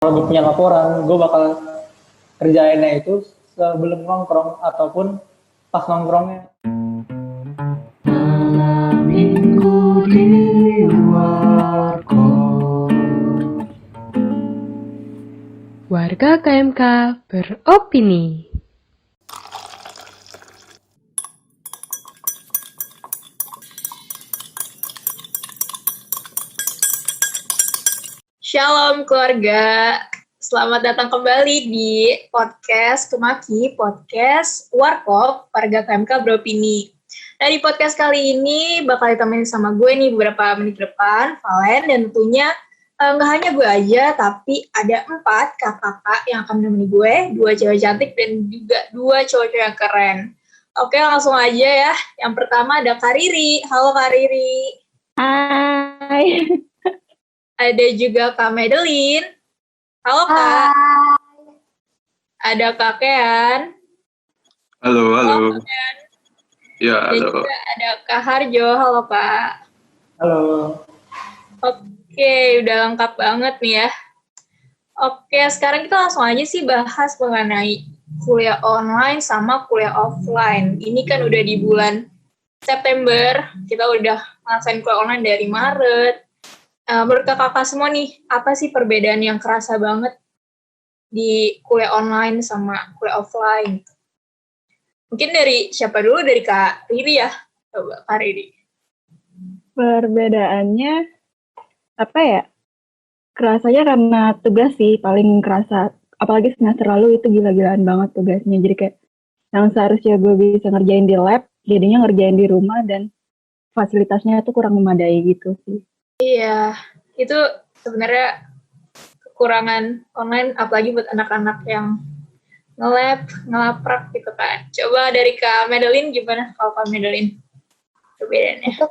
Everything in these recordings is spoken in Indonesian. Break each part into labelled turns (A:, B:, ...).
A: Kalau gue punya laporan, gue bakal kerjainnya itu sebelum nongkrong ataupun pas nongkrongnya.
B: Malam minggu di Warkop.
C: Warga KMK beropini.
D: Shalom keluarga, selamat datang kembali di podcast Kemaki, podcast Warkop, Warga KMK Beropini. Nah di podcast kali ini bakal ditemenin sama gue nih beberapa menit ke depan, Valen, dan tentunya nggak hanya gue aja, tapi ada 4 kakak-kakak yang akan menemani gue, 2 cewek cantik dan juga 2 cowok-cowok yang keren. Oke, langsung aja ya. Yang pertama ada Kak Riri. Halo Kak Riri.
E: Hai.
D: Ada juga Kak Madeline. Halo Kak. Ada Kak Kean.
F: Halo.
D: Halo Kak Kean.
F: Ya,
D: Dan
F: halo.
D: juga ada Kak Harjo. Halo Kak.
A: Halo.
D: Oke, udah lengkap banget nih ya. Oke, sekarang kita langsung aja sih bahas mengenai kuliah online sama kuliah offline. Ini kan udah di bulan September, kita udah ngerasain kuliah online dari Maret. Menurut kakak semua nih, apa sih perbedaan yang kerasa banget di kuliah online sama kuliah offline? Mungkin dari siapa dulu? Dari Kak Riri ya? Coba Kak Riri.
E: Perbedaannya apa ya? Kerasanya karena tugas sih paling kerasa. Apalagi semester lalu itu gila-gilaan banget tugasnya. Jadi kayak yang seharusnya gue bisa ngerjain di lab, jadinya ngerjain di rumah dan fasilitasnya itu kurang memadai gitu sih.
D: Iya, itu sebenarnya kekurangan online, apalagi buat anak-anak yang nge-lab, ngelaprak gitu kan. Coba dari Kak Madeline gimana kalau Kak Madeline? Perbedaannya.
G: Itu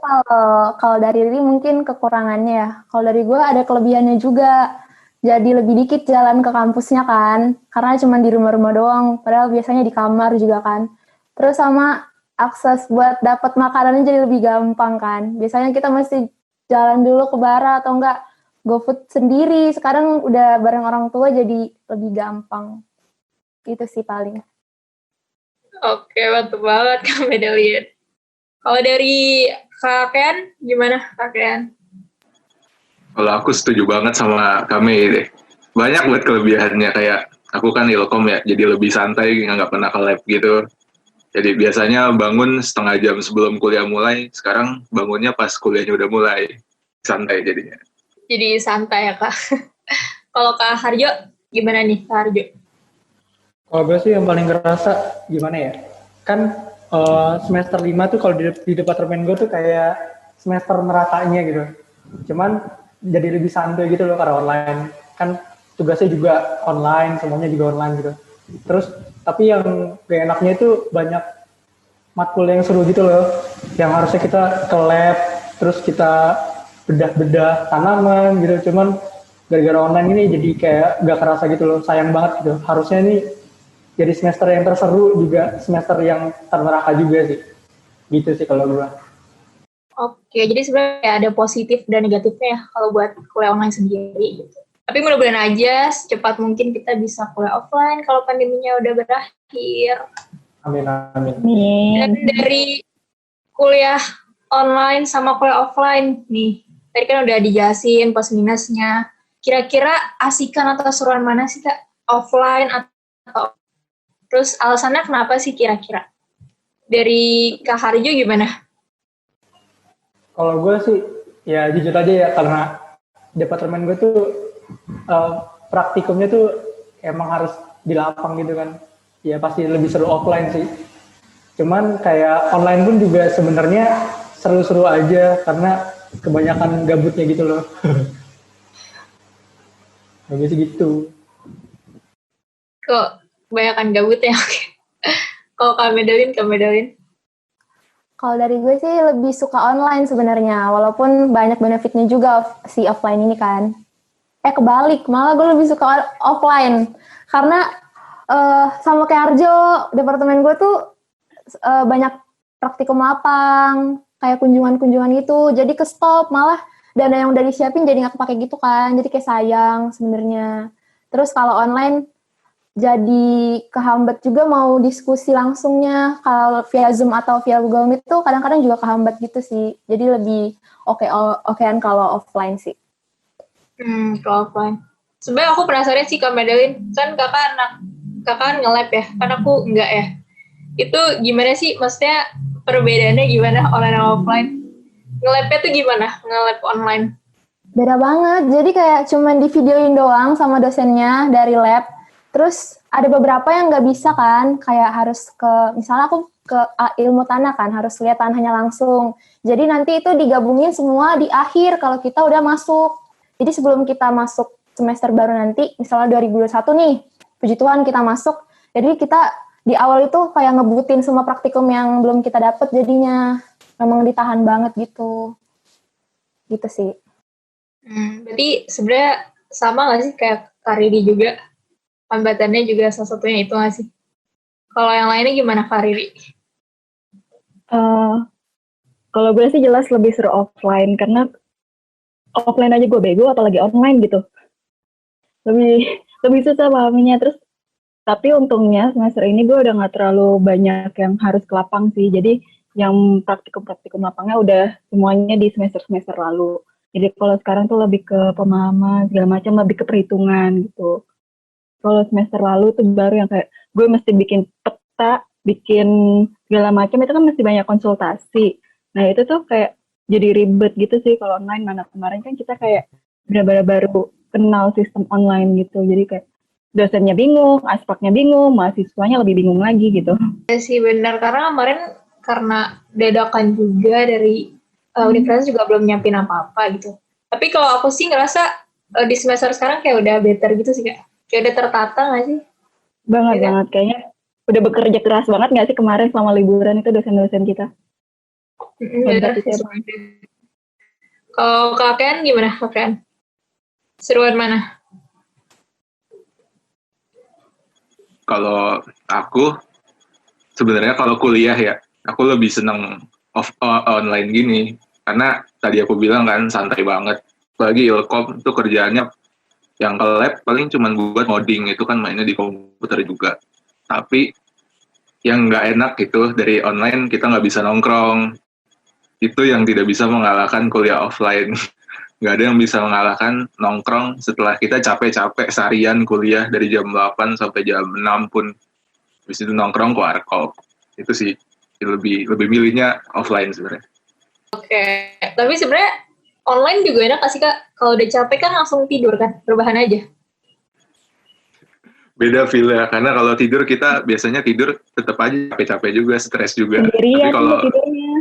G: kalau dari Riri mungkin kekurangannya ya. Kalau dari gue ada kelebihannya juga. Jadi lebih dikit jalan ke kampusnya kan. Karena cuma di rumah-rumah doang. Padahal biasanya di kamar juga kan. Terus sama akses buat dapat makanannya jadi lebih gampang kan. Biasanya kita mesti jalan dulu ke bara atau enggak GoFood sendiri. Sekarang udah bareng orang tua jadi lebih gampang. Itu sih paling.
D: Oke, mantap banget Kak Madeline. Kalau dari Kak Ken, gimana Kak Ken?
F: Kalau aku setuju banget sama kami deh. Banyak buat kelebihannya, kayak aku kan ilkom ya, jadi lebih santai, nggak pernah ke lab gitu. Jadi biasanya bangun setengah jam sebelum kuliah mulai, sekarang bangunnya pas kuliahnya udah mulai. Santai jadinya.
D: Jadi santai ya Kak. Kalau Kak Harjo, gimana nih Kak Harjo?
A: Kalau gue sih yang paling ngerasa gimana ya? Kan semester 5 tuh kalau di departemen gue tuh kayak semester meratanya gitu. Cuman jadi lebih santai gitu loh karena online. Kan tugasnya juga online, semuanya juga online gitu. Terus tapi yang gak enaknya itu banyak matkul yang seru gitu loh. Yang harusnya kita ke lab, terus kita bedah-bedah tanaman gitu. Cuman gara-gara online ini jadi kayak gak kerasa gitu loh. Sayang banget gitu. Harusnya ini jadi semester yang terseru juga semester yang terneraka juga sih. Gitu sih kalau gue.
D: Oke, jadi sebenarnya ada positif dan negatifnya ya kalau buat kuliah online sendiri gitu. Tapi mudah-mudahan aja secepat mungkin kita bisa kuliah offline kalau pandeminya udah berakhir.
A: Amin.
D: Dan dari kuliah online sama kuliah offline nih, tadi kan udah dijelasin plus minusnya. Kira-kira asikan atau seruan mana sih Kak? Offline atau terus alasannya kenapa sih kira-kira? Dari Kak Harjo gimana?
A: Kalau gue sih ya jujur aja ya karena departemen gue tuh praktikumnya tuh emang harus di lapang gitu kan. Ya pasti lebih seru offline sih. Cuman kayak online pun juga sebenarnya seru-seru aja karena kebanyakan gabutnya gitu loh. Bagus gitu.
D: Kok kebanyakan gabut ya? Kalau Kak Madeline?
G: Kalau dari gue sih lebih suka online sebenarnya, walaupun banyak benefitnya juga si offline ini kan. Kebalik, malah gue lebih suka offline. Karena sama kayak Arjo, departemen gue tuh banyak praktikum lapang, kayak kunjungan-kunjungan gitu, jadi ke stop malah dana yang udah disiapin jadi nggak kepake gitu kan, jadi kayak sayang sebenarnya. Terus kalau online jadi kehambat juga mau diskusi langsungnya. Kalau via Zoom atau via Google Meet tuh kadang-kadang juga kehambat gitu sih. Jadi lebih okean kalau offline sih.
D: Kalau offline. Sebenarnya aku penasaran sih Kak Madeline, kan kakak kan nge-lab ya, kan aku enggak ya. Itu gimana sih, maksudnya perbedaannya gimana online dan offline? Nge-labnya tuh gimana, nge-lab online?
G: Beda banget. Jadi kayak cuman di videoin doang sama dosennya dari lab. Terus ada beberapa yang nggak bisa kan, kayak harus misalnya aku ke ilmu tanah kan, harus lihat tanahnya langsung. Jadi nanti itu digabungin semua di akhir kalau kita udah masuk. Jadi sebelum kita masuk semester baru nanti, misalnya 2021 nih, puji Tuhan kita masuk. Jadi kita di awal itu kayak ngebutin semua praktikum yang belum kita dapet, jadinya memang ditahan banget gitu. Gitu sih.
D: Berarti sebenarnya sama nggak sih kayak Karidi juga? Hambatannya juga salah satunya itu nggak sih? Kalau yang lainnya gimana Karidi?
E: Kalau gue sih jelas lebih seru offline, karena offline aja gue bego, apalagi online gitu. Lebih susah pahaminya. Terus tapi untungnya semester ini gue udah nggak terlalu banyak yang harus ke lapang sih. Jadi yang praktikum lapangnya udah semuanya di semester lalu. Jadi kalau sekarang tuh lebih ke pemahaman segala macam, lebih ke perhitungan gitu. Kalau semester lalu tuh baru yang kayak gue mesti bikin peta, bikin segala macam, itu kan mesti banyak konsultasi. Nah itu tuh kayak jadi ribet gitu sih kalau online. Mana kemarin kan kita kayak benar-benar baru kenal sistem online gitu. Jadi kayak dosennya bingung, aspeknya bingung, mahasiswanya lebih bingung lagi gitu.
D: Ya sih benar, karena kemarin karena dadakan juga dari universitas juga belum nyiapin apa-apa gitu. Tapi kalau aku sih ngerasa di semester sekarang kayak udah better gitu sih, kayak udah tertata nggak sih?
E: Banget, kayaknya udah bekerja keras banget nggak sih kemarin selama liburan itu dosen-dosen kita.
D: Bener. Kalau kalian gimana kalian? Seruan mana?
F: Kalau aku sebenarnya kalau kuliah ya, aku lebih seneng online gini. Karena tadi aku bilang kan santai banget. Apalagi Ilkom itu kerjaannya yang ke lab paling cuma buat ngoding, itu kan mainnya di komputer juga. Tapi yang nggak enak gitu dari online kita nggak bisa nongkrong. Itu yang tidak bisa mengalahkan kuliah offline. Nggak ada yang bisa mengalahkan nongkrong setelah kita capek-capek seharian kuliah dari jam 8 sampai jam 6 pun. Habis itu nongkrong ke warkop. Itu sih lebih milihnya offline sebenarnya.
D: Oke, tapi sebenarnya online juga enak nggak sih Kak? Kalau udah capek kan langsung tidur kan, rebahan aja.
F: Beda feel ya, karena kalau tidur kita biasanya tidur tetap aja capek-capek juga, stres juga.
E: Sendirian
F: Tapi kalau
E: tidurnya.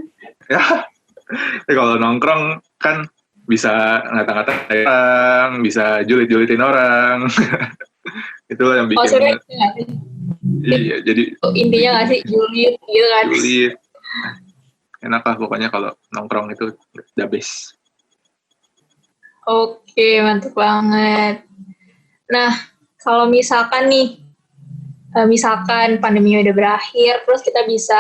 F: ya, tapi kalau nongkrong kan bisa ngata-ngatain orang, bisa julit-julitin orang. Itulah yang bikin.
D: Sebenarnya nggak sih?
F: Iya, jadi
D: Intinya nggak sih, julid gitu kan?
F: Julit. Enak lah pokoknya kalau nongkrong itu the best.
D: Oke, mantap banget. Nah, kalau misalkan nih, misalkan pandemi udah berakhir, terus kita bisa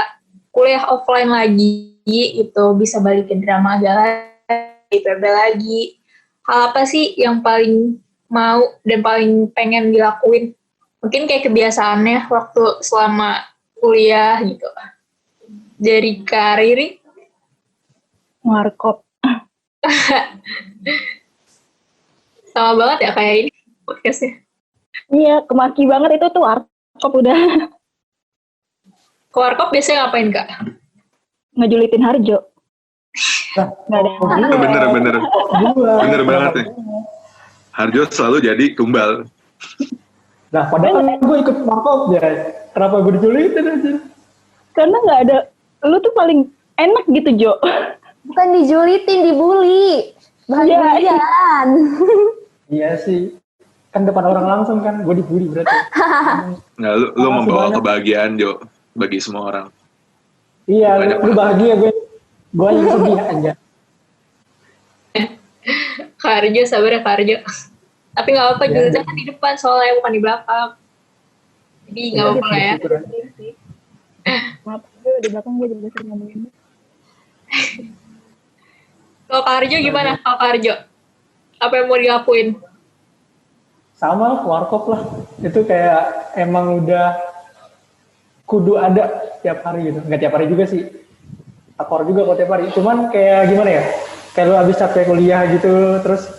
D: kuliah offline lagi, itu bisa balik ke drama lagi, PB lagi. Hal apa sih yang paling mau dan paling pengen dilakuin? Mungkin kayak kebiasaannya waktu selama kuliah gitu. Dari Kariri?
E: Warkop.
D: Sama banget ya kayak ini podcastnya.
E: Iya, kemaki banget itu tuh warkop udah.
D: Ke warkop biasanya ngapain Kak?
E: Ngejulitin Harjo. Nggak ada yang
F: Bener banget nih. Harjo selalu jadi tumbal.
A: Nah, padahal kan gue ikut warkop ya. Kenapa gue dijulitin aja?
E: Karena nggak ada, lu tuh paling enak gitu Jo.
G: Bukan dijulitin, dibully. Bahagian.
A: Iya sih. Kan depan orang langsung kan, gue dibully berarti.
F: Nah, lu membawa kebahagiaan Jo bagi semua orang.
A: Iya, lu bahagia, gue yang sedih aja.
D: Karjo, sabar ya Karjo. Tapi nggak apa-apa, julidnya kan di depan soalnya, bukan di belakang. Jadi nggak apa-apa ya.
E: Maaf, gue di belakang gue juga sering ngomongin.
D: Kalau Karjo gimana? Kalau Karjo, apa yang mau dilakuin?
A: Sama lah, warkop lah. Itu kayak emang udah kudu ada tiap hari gitu. Nggak tiap hari juga sih. Akor juga kok tiap hari. Cuman kayak gimana ya? Kayak lu abis capek kuliah gitu, terus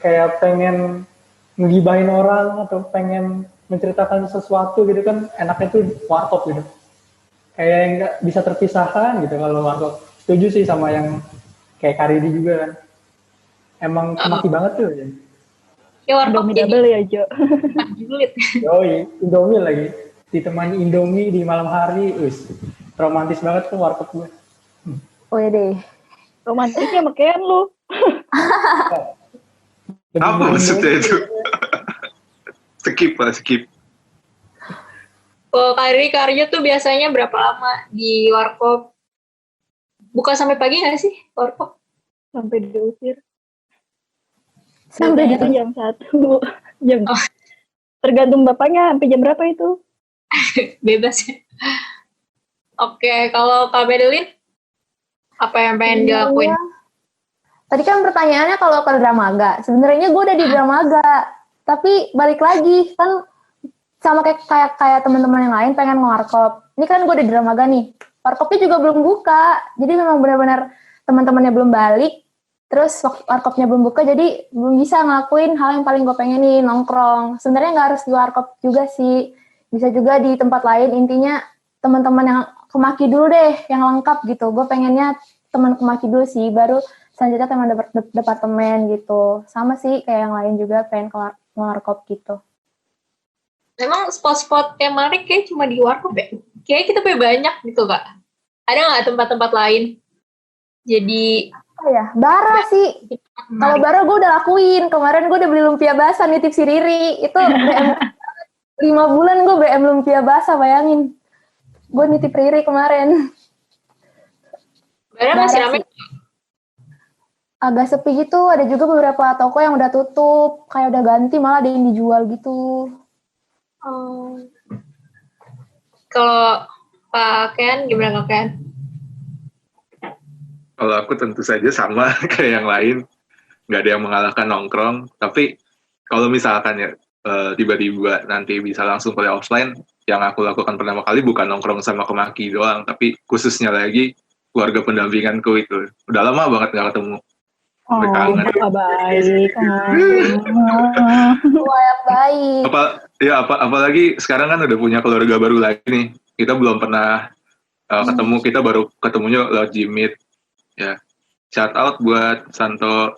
A: kayak pengen ngibahin orang atau pengen menceritakan sesuatu gitu kan, enaknya tuh warkop gitu. Kayak nggak bisa terpisahkan gitu kalau warkop. Setuju sih sama yang kayak Karidi juga kan. Emang kemaki banget tuh ya.
D: Ya warkop
E: Indomie
D: jadi
E: double ya, Jo.
D: julid.
A: Yoi, Indomie lagi. Ditemani Indomie di malam hari, romantis banget tuh warkop gue.
G: Wede.
E: Romantisnya sama Ken lu.
F: Apa maksudnya itu? skip.
D: Kalau Karyo tuh biasanya berapa lama di warkop? Buka sampai pagi nggak sih warkop?
E: Sampai diusir.
G: Sampai
E: Biasanya tuh jam 1. Jam. Tergantung bapaknya sampai jam berapa itu.
D: Bebas ya. Oke, kalau Kak Bedelin, apa yang pengen dilakuin?
G: Tadi kan pertanyaannya kalau ke Dramaga. Sebenarnya gue udah di Dramaga, tapi balik lagi kan sama kayak teman-teman yang lain pengen nge-warkop. Ini kan gue udah di Dramaga nih. Warkopnya juga belum buka. Jadi memang benar-benar teman-temannya belum balik. Terus warkopnya belum buka, jadi belum bisa ngelakuin hal yang paling gue pengenin, nongkrong. Sebenarnya nggak harus di warkop juga sih. Bisa juga di tempat lain. Intinya teman-teman yang kemaki dulu deh, yang lengkap gitu. Gue pengennya teman kemaki dulu sih, baru selanjutnya teman departemen gitu. Sama sih kayak yang lain juga pengen ke warkop gitu.
D: Memang spot-spot yang menarik kayak cuma di warkop ya? Kayaknya kita punya banyak gitu, Kak. Ada nggak tempat-tempat lain? Jadi,
G: Oh ya, bara sih. Kalau
D: menarik.
G: bara gue udah lakuin. Kemarin gue udah beli lumpia basah nitip si Riri. Itu BM 5 bulan gue BM lumpia basah, bayangin. Gue nitip Riri kemarin.
D: Bara masih ramai.
G: Agak sepi gitu, ada juga beberapa toko yang udah tutup. Kayak udah ganti, malah ada yang dijual gitu.
D: Oh. Kalau Pak Ken, gimana Kak Ken?
F: Kalau aku tentu saja sama kayak yang lain, nggak ada yang mengalahkan nongkrong. Tapi kalau misalkan ya tiba-tiba nanti bisa langsung kuliah offline, yang aku lakukan pertama kali bukan nongkrong sama kemaki doang, tapi khususnya lagi keluarga pendampinganku itu. Udah lama banget nggak ketemu.
E: Oh,
F: Kangen.
E: baik.
G: Wah, yang baik.
F: Apalagi sekarang kan udah punya keluarga baru lagi nih. Kita belum pernah ketemu, kita baru ketemunya lewat Jimit. Ya, shout out buat Santa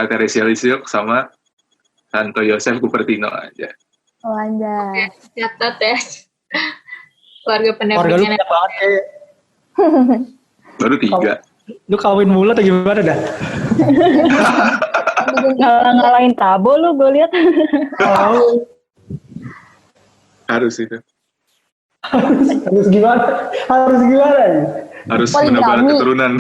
F: Teresia Lisiuk sama Santo Yosef Cupertino aja.
G: Oh, anjay.
D: Catat ya. Keluarga
A: Keluarga lu
D: pendampingan.
A: banyak banget kayak.
F: Baru 3.
A: Lu kawin mulu atau gimana dah?
E: Ngalahin Tabo lu, gue lihat.
A: Oh,
F: Harus itu.
A: harus gimana? Harus gimana ya?
F: Harus
G: Poligami.
F: menebar keturunan.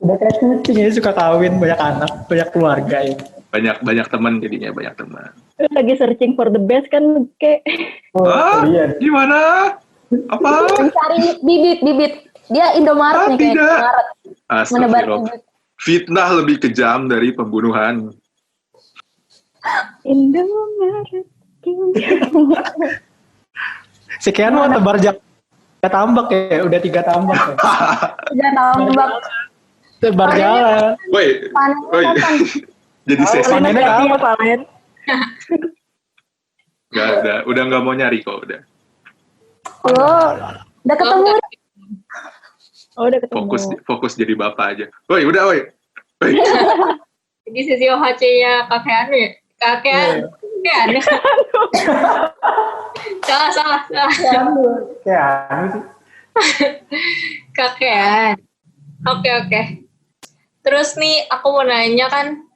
A: Udah kayak kucing ya, suka kawin, banyak anak, banyak keluarga ya.
F: banyak teman jadinya, banyak teman.
E: Lagi searching for the best kan, kayak.
F: Ah,
A: Iya.
F: gimana? Apa?
G: Mencari bibit. Dia Indomaret nih kayak
F: Tidak.
G: Indomaret. Menebar
F: Astagfirullah.
G: bibit.
F: Fitnah lebih kejam dari pembunuhan.
E: Indomaret.
A: Sekian mau tebar tambak ya, udah 3 tambak ya.
G: Jangan tambak.
A: Tebar jalan.
F: Woi,
G: Panennya kapan?
F: jadi sesi
A: panennya kapan?
E: Valen?
F: nggak ada, udah nggak mau nyari kok, udah
G: Oh, udah ketemu.
E: Oh, udah ketemu.
F: fokus jadi bapak aja. Woi, udah woi.
D: Jadi sesi OHC-nya kakek Anu ya? Kakek Anu. Salah.
A: Ya, anu sih.
D: Kakean. Oke. Terus nih, aku mau nanya kan,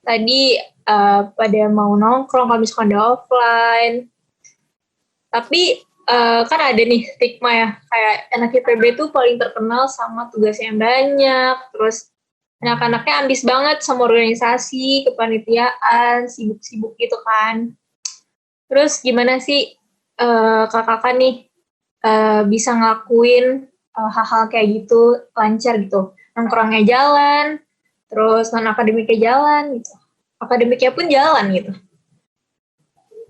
D: tadi pada mau nongkrong kalau misalkan udah offline. Tapi kan ada nih stigma ya, kayak anak IPB tuh paling terkenal sama tugasnya yang banyak, terus anak-anaknya ambis banget sama organisasi, kepanitiaan, sibuk-sibuk gitu kan. Terus gimana sih kakak-kakak nih bisa ngelakuin hal-hal kayak gitu lancar gitu, nongkrongnya jalan, terus non akademiknya jalan gitu. akademiknya pun jalan gitu.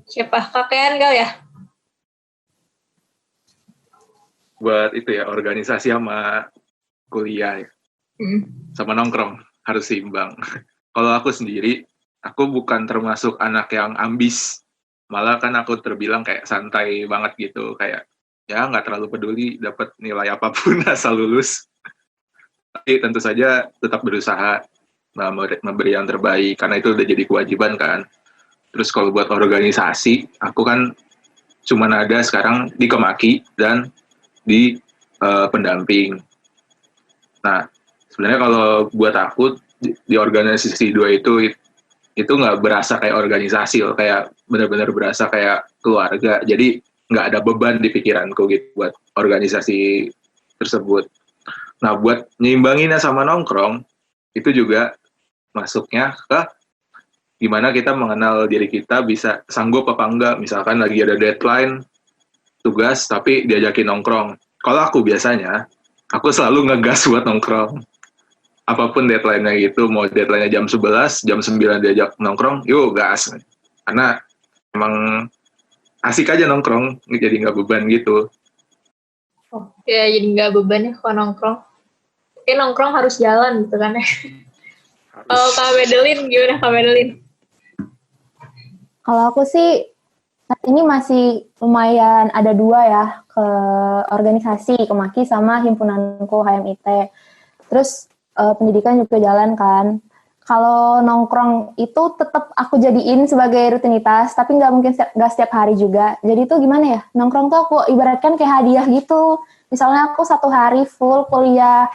D: Siapa kakean kali ya?
F: Buat itu ya, organisasi sama kuliah ya. Sama nongkrong harus seimbang. Kalau aku sendiri, aku bukan termasuk anak yang ambis. Malah kan aku terbilang kayak santai banget gitu, kayak ya nggak terlalu peduli dapat nilai apapun asal lulus. Tapi tentu saja tetap berusaha memberi yang terbaik karena itu udah jadi kewajiban kan. Terus kalau buat organisasi, aku kan cuman ada sekarang di Kemaki dan di pendamping. Nah, sebenarnya kalau buat aku di organisasi dua itu nggak berasa kayak organisasi loh, kayak benar-benar berasa kayak keluarga. Jadi nggak ada beban di pikiranku gitu buat organisasi tersebut. Nah, buat nyimbanginnya sama nongkrong, itu juga masuknya ke gimana kita mengenal diri kita bisa sanggup apa enggak. Misalkan lagi ada deadline, tugas, tapi diajakin nongkrong. Kalau aku biasanya, aku selalu ngegas buat nongkrong. Apapun deadline-nya gitu, mau deadline-nya jam 11, jam 9 diajak nongkrong, yuk gas. Karena emang asik aja nongkrong, jadi nggak beban gitu.
D: Oke, jadi nggak beban ya kalau nongkrong. Oke, nongkrong harus jalan gitu kan ya. Kalau Kak Madeline, gimana Kak Madeline?
G: Kalau aku sih saat ini masih lumayan ada 2 ya, ke organisasi, ke Maki sama himpunanku HMIT. Terus pendidikan juga jalan kan. Kalau nongkrong itu tetap aku jadiin sebagai rutinitas, tapi nggak mungkin nggak setiap hari juga. Jadi itu gimana ya, nongkrong tuh aku ibaratkan kayak hadiah gitu. Misalnya aku 1 hari full kuliah,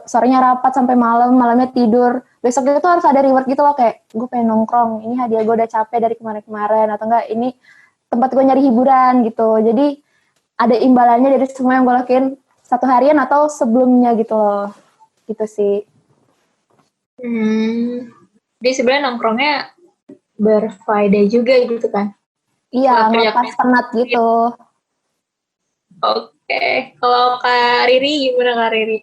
G: sorenya rapat sampai malam, malamnya tidur. Besok itu harus ada reward gitu loh, kayak gue pengen nongkrong, ini hadiah gue udah capek dari kemarin-kemarin, atau enggak ini tempat gue nyari hiburan gitu. Jadi ada imbalannya dari semua yang gue lakuin 1 harian atau sebelumnya gitu loh. Gitu sih.
D: Jadi sebenarnya nongkrongnya berfaedah juga gitu kan?
G: Iya, ngelepas penat gitu.
D: Oke, kalau Kak Riri gimana Kak Riri?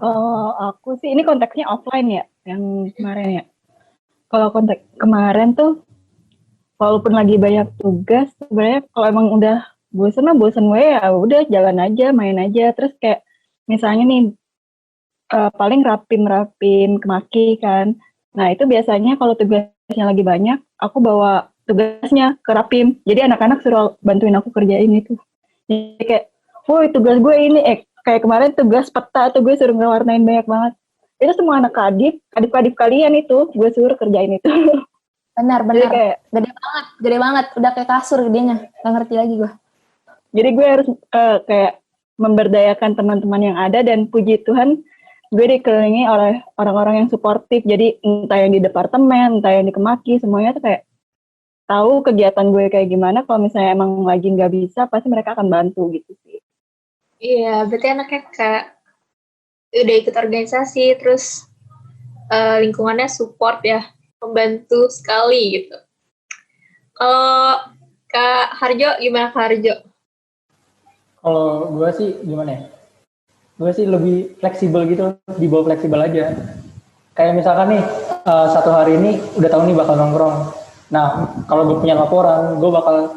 E: Kalau aku sih, ini konteksnya offline ya, yang kemarin ya. Kalau konteks kemarin tuh, walaupun lagi banyak tugas, sebenarnya kalau emang udah bosen gue ya udah jalan aja, main aja. Terus kayak misalnya nih, paling rapin Kemaki kan. Nah itu biasanya kalau tugasnya lagi banyak, aku bawa tugasnya ke Rapim. Jadi anak-anak suruh bantuin aku kerjain itu. Jadi kayak, woi tugas gue ini, kayak kemarin tugas peta tuh gue suruh ngewarnain banyak banget. Itu semua anak adik kalian itu, gue suruh kerjain itu.
G: Benar.
E: Kayak,
G: gede banget. Udah kayak kasur gedenya. Gak ngerti lagi gue.
E: Jadi gue harus kayak memberdayakan teman-teman yang ada, dan puji Tuhan, gue dikelilingi oleh orang-orang yang suportif. Jadi entah yang di departemen, entah yang di Kemaki, semuanya tuh kayak tahu kegiatan gue kayak gimana. Kalau misalnya emang lagi nggak bisa, pasti mereka akan bantu gitu sih.
D: Iya, berarti anaknya kayak udah ikut organisasi, terus lingkungannya support ya, membantu sekali gitu. Kalau Kak Harjo, gimana Kak Harjo?
A: Kalau gue sih gimana ya? Gue sih lebih fleksibel gitu, dibawa fleksibel aja. Kayak misalkan nih, 1 hari ini udah tahu nih bakal nongkrong. Nah, kalau gue punya laporan, gue bakal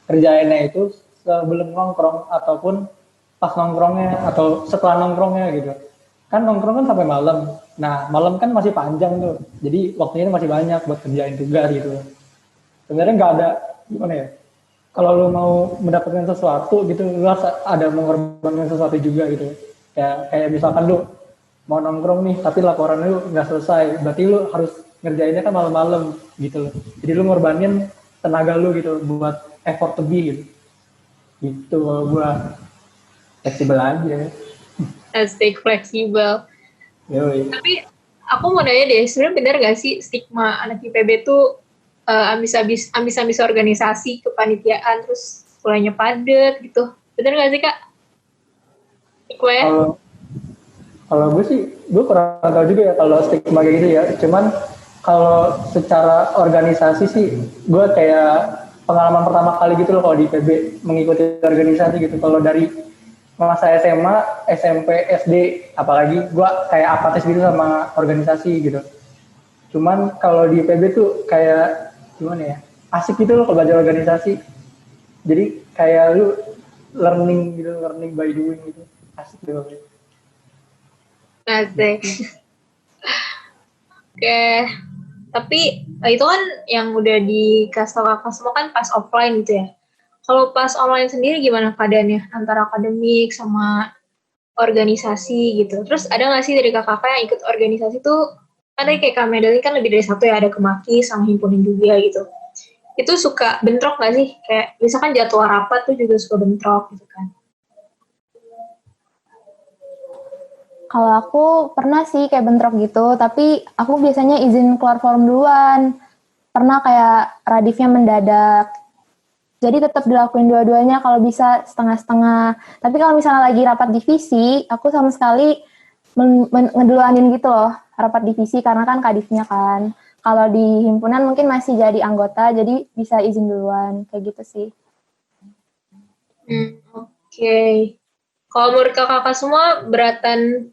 A: kerjainnya itu sebelum nongkrong ataupun pas nongkrongnya atau setelah nongkrongnya gitu. Kan nongkrong kan sampai malam. Nah, malam kan masih panjang tuh. Jadi waktunya masih banyak buat kerjain tugas gitu. Sebenarnya nggak ada gimana ya? Kalau lu mau mendapatkan sesuatu gitu, lu harus ada mengorbankan sesuatu juga gitu. Kayak misalkan lu mau nongkrong nih, tapi laporan lu nggak selesai, berarti lu harus ngerjainnya kan malam-malam gitu loh. Jadi lu ngorbanin tenaga lu gitu buat effort lebih gitu. Gitu kalau gua fleksibel aja.
D: Asik, fleksibel.
A: Yoi.
D: Tapi aku mau nanya deh, sebenarnya benar nggak sih stigma anak IPB tuh ambis-ambis organisasi, kepanitiaan, terus kuliahnya padat gitu? Benar nggak sih Kak?
A: Kalau gue sih, gue kurang tahu juga ya kalau stigma kayak gitu ya. Cuman kalau secara organisasi sih, gue kayak pengalaman pertama kali gitu loh kalau di IPB mengikuti organisasi gitu. Kalau dari masa SMA, SMP, SD, apalagi gue kayak apatis gitu sama organisasi gitu. Cuman kalau di IPB tuh kayak gimana ya, asik gitu loh kalau belajar organisasi. Jadi kayak lu learning gitu, learning by doing gitu, asik gitu.
D: Asik. Oke. Tapi itu kan yang udah dikasih tau kakak semua kan pas offline gitu ya. Kalau pas online sendiri gimana keadaannya antara akademik sama organisasi gitu. Terus ada nggak sih dari kakak yang ikut organisasi tuh, kan tadi kayak Kak Medali kan lebih dari satu ya, ada Kemaki sama himpunan juga gitu. Itu suka bentrok nggak sih? Kayak misalkan jadwal rapat tuh juga suka bentrok gitu kan.
G: Kalau aku pernah sih kayak bentrok gitu, tapi aku biasanya izin keluar forum duluan. Pernah kayak radifnya mendadak. Jadi tetap dilakuin dua-duanya kalau bisa setengah-setengah. Tapi kalau misalnya lagi rapat divisi, aku sama sekali ngeduluanin gitu loh rapat divisi karena kan kadifnya kan. Kalau di himpunan mungkin masih jadi anggota, jadi bisa izin duluan kayak gitu sih.
D: Oke. Kalau menurut kakak semua beratan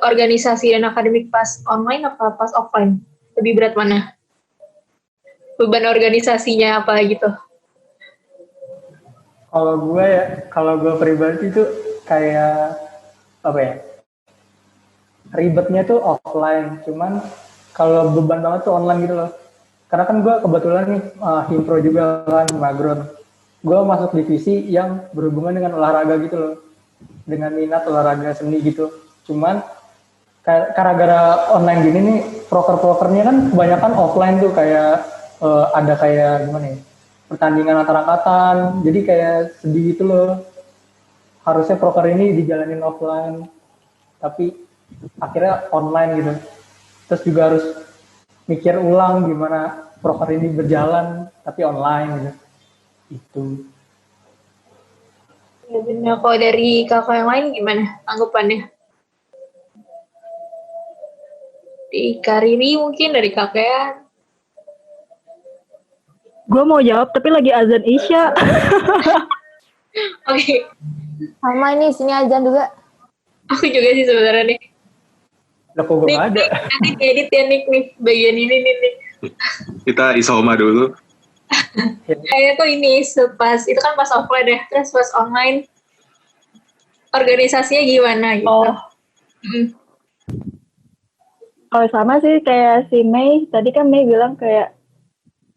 D: organisasi dan akademik pas online apa pas offline? Lebih berat mana? Beban organisasinya apa gitu?
A: Kalau gue pribadi itu kayak apa ya? Ribetnya tuh offline, cuman kalau beban banget tuh online gitu loh. Karena kan gue kebetulan nih himpro juga kan, background. Gue masuk divisi yang berhubungan dengan olahraga gitu loh, dengan minat olahraga seni gitu. Cuman gara-gara online gini nih, proker-prokernya kan kebanyakan offline tuh kayak ada kayak gimana ya, pertandingan antar angkatan, jadi kayak sedih gitu loh. Harusnya proker ini dijalanin offline, tapi akhirnya online gitu. Terus juga harus mikir ulang gimana proker ini berjalan, tapi online gitu. Itu.
D: Ya benar. Kalau dari kakak yang lain gimana tanggapannya? Di Kariri mungkin dari kakak.
E: Gue mau jawab tapi lagi azan Isya.
D: Oke.
G: Sama ini sini azan juga.
D: Aku juga sih sebenarnya nih.
A: Lah kok gue ada?
D: Nanti diedit ya nih bagian ini nih.
F: Kita isoma dulu.
D: Kayak kok ini itu kan pas offline ya, terus pas online organisasinya gimana gitu?
E: Oh. Kalau sama sih kayak si Mei, tadi kan Mei bilang kayak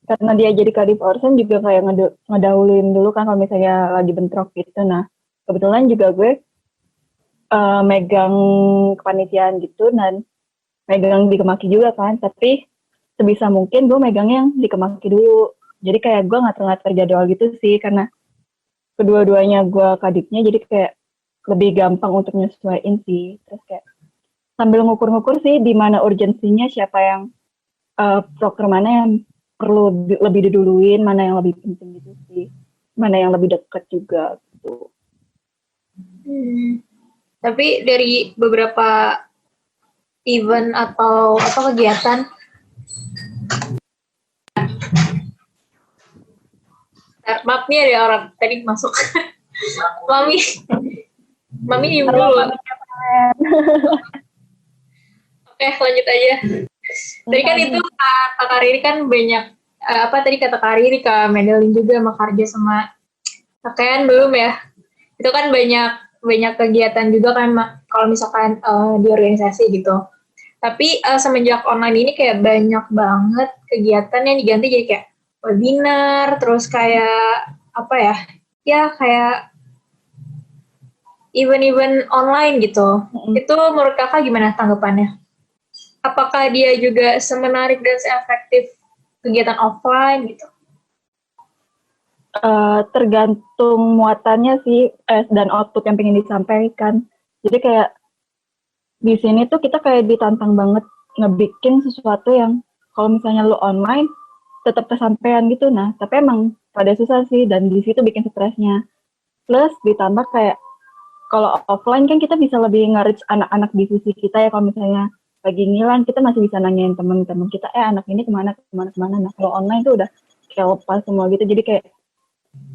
E: karena dia jadi kadif orsen juga kayak ngedahuluin dulu kan kalau misalnya lagi bentrok gitu. Nah, kebetulan juga gue megang kepanitiaan gitu dan megang di Kemaki juga kan, tapi sebisa mungkin gue megang yang di Kemaki dulu. Jadi kayak gue ngatur-ngatur jadwal gitu sih, karena kedua-duanya gue kadipnya, jadi kayak lebih gampang untuk nyesuaiin sih. Terus kayak sambil ngukur-ngukur sih di mana urgensinya, siapa yang proker mana yang perlu lebih diduluin, mana yang lebih penting gitu sih, mana yang lebih dekat juga gitu.
D: Tapi dari beberapa event atau kegiatan, maaf nih ada orang tadi masuk. Mami diem dulu. Oke, lanjut aja. Tadi kan itu Kak Kariri kan banyak tadi kata Kariri, Kak Medalin juga sama Karja sama Kakean belum ya? Itu kan banyak kegiatan juga kan kalau misalkan di organisasi gitu. Tapi semenjak online ini kayak banyak banget kegiatan yang diganti jadi kayak webinar, terus kayak apa ya? Ya kayak event-event online gitu. Itu menurut kakak gimana tanggapannya? Apakah dia juga semenarik dan seefektif kegiatan offline gitu?
E: Tergantung muatannya sih dan output yang pengen disampaikan. Jadi kayak di sini tuh kita kayak ditantang banget ngebikin sesuatu yang kalau misalnya lu online tetap kesampaian gitu. Nah, tapi emang pada susah sih dan di situ bikin stresnya. Plus ditambah kayak kalau offline kan kita bisa lebih nge-reach anak-anak divisi kita ya, kalau misalnya lagi ngilang kita masih bisa nanyain teman-teman kita, anak ini kemana. Nah, kalau online tuh udah kayak lepas semua gitu, jadi kayak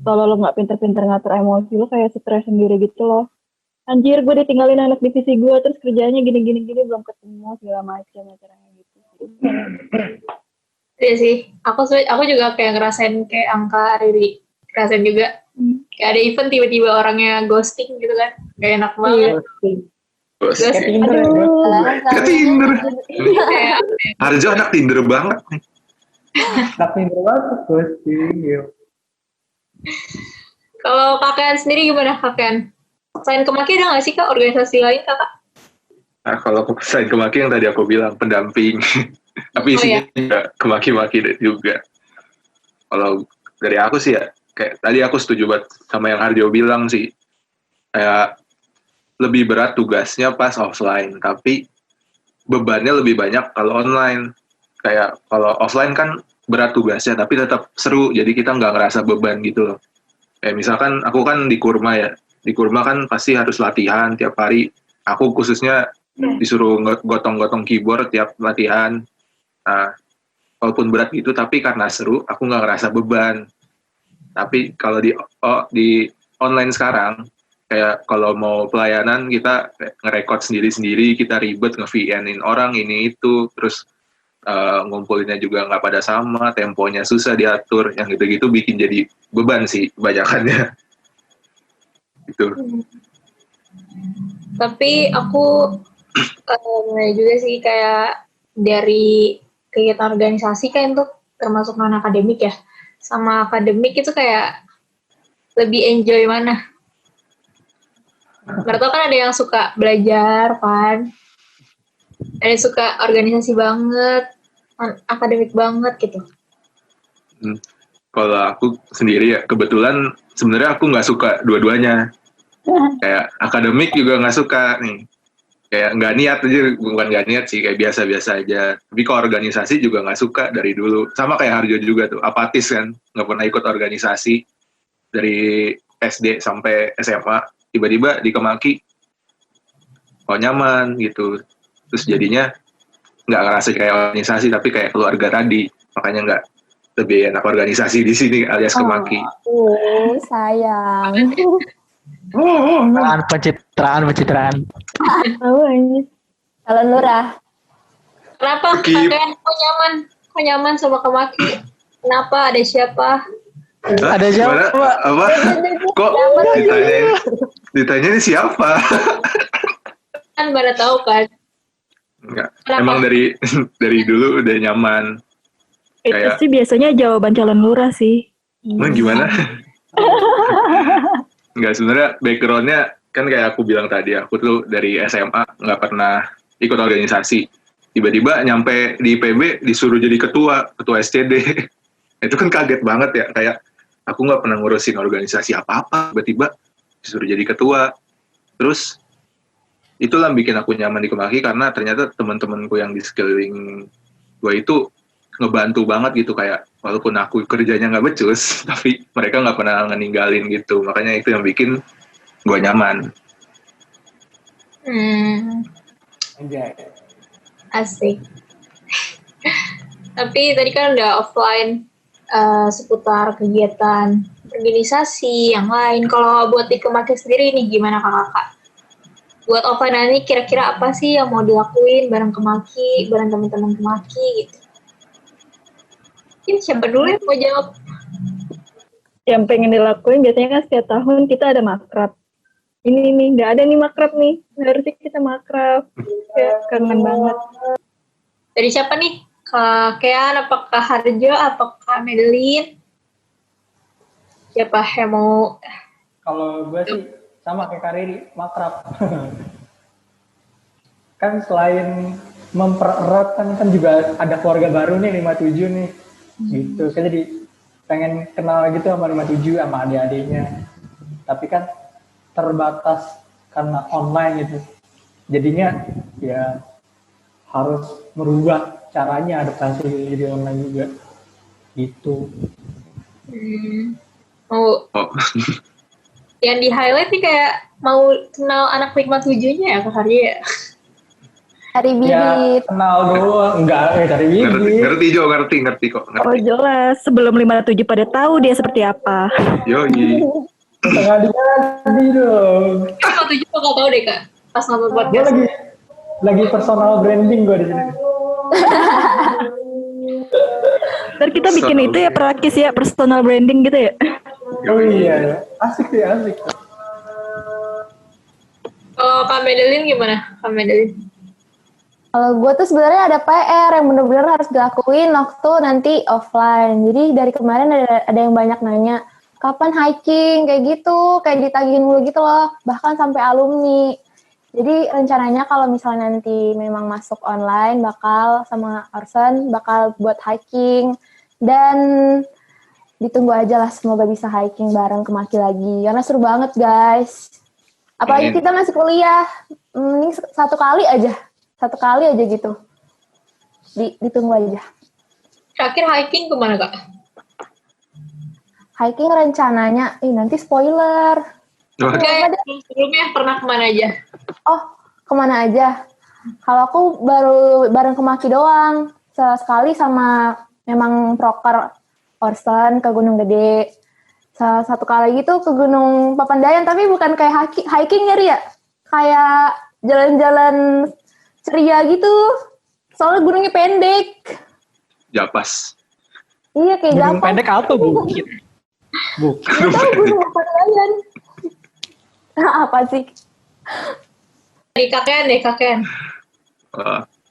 E: kalau lo nggak pinter-pinter ngatur emosi lo kayak stres sendiri gitu loh. Anjir, gue ditinggalin anak divisi gue, terus kerjanya gini belum ketemu segala macam acaranya gitu.
D: Iya sih, aku juga kayak ngerasain kayak angka Riri, ngerasain juga. Kayak ada event tiba-tiba orangnya ghosting gitu kan, gak enak banget.
F: Bos.
A: Kayak
D: Ghosting.
A: Tinder ya, bro.
F: Kayak Tinder.
D: Kayak
F: Harjo anak Tinder banget nih.
A: Anak Tinder banget, ghosting. Gitu.
D: kalau kakak sendiri gimana kakak? Selain Kemaki ada nggak sih kak organisasi lain kakak?
F: Nah, kalau selain kemaki yang tadi aku bilang pendamping, tapi isinya juga kemaki-maki juga. Kalau dari aku sih ya, kayak tadi aku setuju banget sama yang Harjo bilang sih, kayak lebih berat tugasnya pas offline, tapi bebannya lebih banyak kalau online. Kayak kalau offline kan berat tugasnya, tapi tetap seru, jadi kita nggak ngerasa beban gitu loh. Kayak misalkan aku kan di Kurma ya, di Kurma kan pasti harus latihan tiap hari. Aku khususnya disuruh gotong-gotong keyboard tiap latihan. Nah, walaupun berat gitu, tapi karena seru, aku nggak ngerasa beban. Tapi kalau di online sekarang, kayak kalau mau pelayanan kita nge-record sendiri-sendiri, kita ribet nge-VN-in orang ini itu, terus ngumpulinnya juga nggak pada sama, temponya susah diatur, yang gitu-gitu bikin jadi beban sih kebanyakannya. Gitu.
D: Tapi aku juga sih kayak dari kegiatan organisasi kan itu termasuk non akademik ya. Sama akademik itu kayak lebih enjoy mana? Nggak tahu kan ada yang suka belajar kan, ada yang suka organisasi banget, akademik banget gitu.
F: Kalau aku sendiri ya, kebetulan sebenarnya aku nggak suka dua-duanya. Kayak akademik juga nggak suka nih. Kayak nggak niat aja, bukan nggak niat sih, kayak biasa-biasa aja. Tapi kalau organisasi juga nggak suka dari dulu. Sama kayak Harjo juga tuh, apatis kan, nggak pernah ikut organisasi dari SD sampai SMA. Tiba-tiba di Kemaki, kok nyaman gitu. Terus jadinya nggak ngerasa kayak organisasi, tapi kayak keluarga tadi. Makanya nggak lebih enak organisasi di sini alias Kemaki.
G: Sayang.
A: Pencitraan.
E: Tahu aja.
G: Kalau Lurah,
D: Kenapa
F: Skip.
D: kakak kok nyaman sama Kemaki? Kenapa? Ada siapa?
A: Ada siapa?
F: Gimana? Apa? Kok ditanya ini siapa?
D: Kan pada tahu kan.
F: Enggak.
D: Kenapa?
F: Emang dari dulu udah nyaman.
E: Itu
F: Kayak-
E: sih biasanya jawaban calon lurah sih.
F: Emang gimana? Enggak, sebenarnya background-nya kan kayak aku bilang tadi, aku tuh dari SMA nggak pernah ikut organisasi. Tiba-tiba nyampe di IPB disuruh jadi ketua SCD. Itu kan kaget banget ya, kayak aku nggak pernah ngurusin organisasi apa-apa, tiba-tiba disuruh jadi ketua. Terus itulah yang bikin aku nyaman di Kemaki, karena ternyata teman-temanku yang di sekeliling gue itu ngebantu banget gitu, kayak walaupun aku kerjanya nggak becus, tapi mereka nggak pernah ngeninggalin gitu. Makanya itu yang bikin gue nyaman.
D: Asik. Tapi tadi kan udah offline seputar kegiatan organisasi yang lain. Kalau buat di Kemaki sendiri nih gimana kakak? Buat offline nanti kira-kira apa sih yang mau dilakuin bareng Kemaki, bareng teman-teman Kemaki gitu? Ini siapa dulu yang mau jawab?
E: Yang pengen dilakuin biasanya kan setiap tahun kita ada makrab. Ini nih, nggak ada nih makrab nih. Harusnya kita makrab. Ya, kangen banget.
D: Dari siapa nih? Kak Kean, apakah Harjo, apakah Madeline? Siapa yang mau?
A: Kalau gue sih sama kayak Kariri, makrab. Kan selain mempererat kan juga ada keluarga baru nih 57 nih. Gitu. Kan jadi pengen kenal gitu sama 57 sama adik-adiknya. Tapi kan terbatas karena online gitu. Jadinya ya harus merubah caranya adaptasi jadi online juga. Gitu.
D: Mau
F: Oh,
D: yang di highlight nih kayak mau kenal anak 57-nya ya Kak Harjo ya?
G: hari
A: Ya
G: bibit.
A: kenal doang, enggak dari
F: ngerti
A: bibit.
F: Jo, ngerti kok.
E: Oh jelas, sebelum 57 pada tahu dia seperti apa.
F: Yoi.
A: Setengah jadi dong.
D: 57 kok gak tau deh Kak, pas nonton
A: Gue
D: podcast.
A: lagi personal branding gue di sini.
E: Ntar kita bikin itu ya Prakis ya, personal branding gitu ya.
A: Oh iya, asik sih, asik.
D: Kalau Kak Medelin gimana? Kak Medelin?
G: Kalau gue tuh sebenarnya ada PR yang bener-bener harus dilakuin waktu nanti offline. Jadi dari kemarin ada yang banyak nanya, kapan hiking kayak gitu, kayak ditagihin mulu gitu loh, bahkan sampai alumni. Jadi rencananya kalau misalnya nanti memang masuk online, bakal sama Orson, bakal buat hiking. Dan ditunggu aja lah, semoga bisa hiking bareng ke Maki lagi. Karena seru banget guys. Apalagi kita masih kuliah, mending satu kali aja gitu. Ditunggu aja.
D: Terakhir hiking kemana Kak?
G: Hiking rencananya, nanti spoiler.
D: Oke, sebelumnya pernah kemana aja?
G: Oh, kemana aja? Kalau aku baru bareng ke Maki doang. Sekali sama memang proker Orson ke Gunung Gede. Satu kali gitu ke Gunung Papandayan, tapi bukan kayak hiking ya. Kayak jalan-jalan ceria gitu. Soalnya gunungnya pendek.
F: Japas.
G: Iya, kayak
A: Gunung
G: Japan.
A: pendek apa bukit? Bukit.
G: Gak tahu Gunung Papandayan. Apa sih?
D: Di Kakean.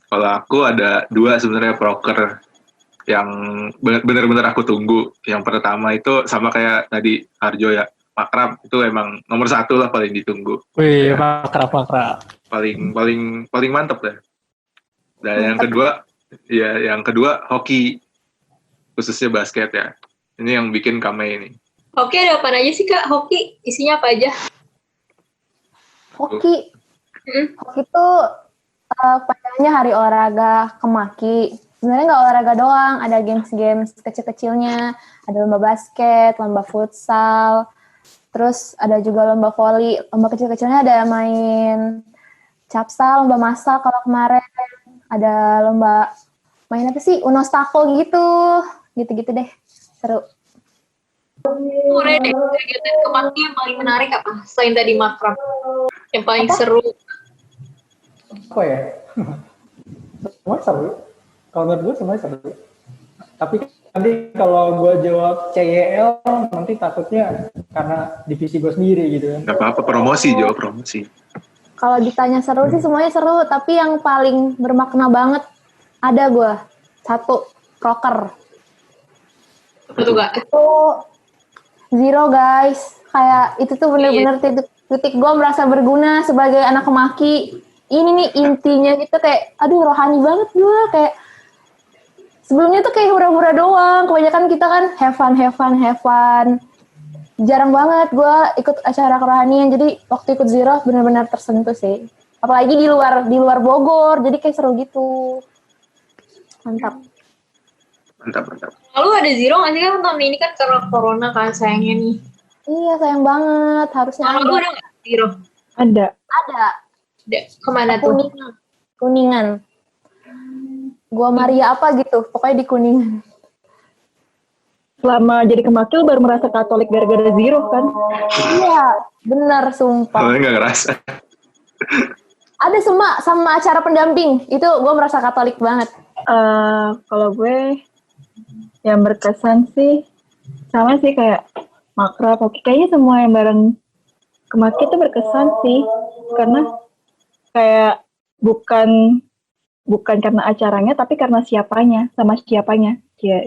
F: Kalau aku ada 2 sebenarnya proker yang benar-benar aku tunggu. Yang pertama itu sama kayak tadi Arjo ya, Makrab itu emang nomor 1 lah, paling ditunggu.
A: Wih,
F: Ya,
A: makrab.
F: paling mantep deh. Dan yang kedua hoki, khususnya basket ya. Ini yang bikin Kame ini.
D: Hoki ada apa aja sih Kak? Hoki isinya apa aja?
G: Hoki itu panjangnya hari olahraga ke Maki. Sebenarnya nggak olahraga doang, ada games-games kecil-kecilnya, ada lomba basket, lomba futsal, terus ada juga lomba voli. Lomba kecil-kecilnya ada main capsal, lomba masak kalau kemarin, ada lomba main apa sih, Uno Stako gitu deh, seru.
D: Boleh deh, kegiatan ke Maki yang paling menarik apa? Selain tadi makrab. Yang paling seru.
A: Apa ya? Semua seru. Kalau menurut gue semuanya seru. Tapi nanti kalau gue jawab CYL, nanti takutnya karena divisi gue sendiri gitu kan.
F: Gak apa-apa, promosi.
G: Kalau ditanya seru sih semuanya seru, tapi yang paling bermakna banget ada gue, satu, proker.
D: Betul Kak?
G: Itu zero guys, kayak itu tuh bener-bener titik gue merasa berguna sebagai anak Maki. Ini nih intinya gitu, kayak aduh rohani banget gue, kayak sebelumnya tuh kayak hura-hura doang, kebanyakan kita kan have fun. Jarang banget gue ikut acara kerohanian, jadi waktu ikut zero benar-benar tersentuh sih. Apalagi di luar Bogor, jadi kayak seru gitu. Mantap.
D: Lalu ada zero nggak sih kan tahun ini kan karena corona kan sayangnya nih.
G: Iya sayang banget, harusnya
D: Lalu
G: ada.
D: ada nggak zero?
E: Ada.
D: Kemana tuh?
G: Kuningan. Gua Maria apa gitu, pokoknya di Kuningan.
E: Selama jadi kemakil baru merasa Katolik gara-gara zero kan?
G: Iya, benar sumpah.
F: Soalnya nggak ngerasa.
G: Ada sama acara pendamping, itu gue merasa Katolik banget.
E: Kalau gue yang berkesan sih sama sih kayak makrab, oke, kayaknya semua yang bareng kemaki itu berkesan sih, karena kayak bukan karena acaranya tapi karena siapanya. Ya,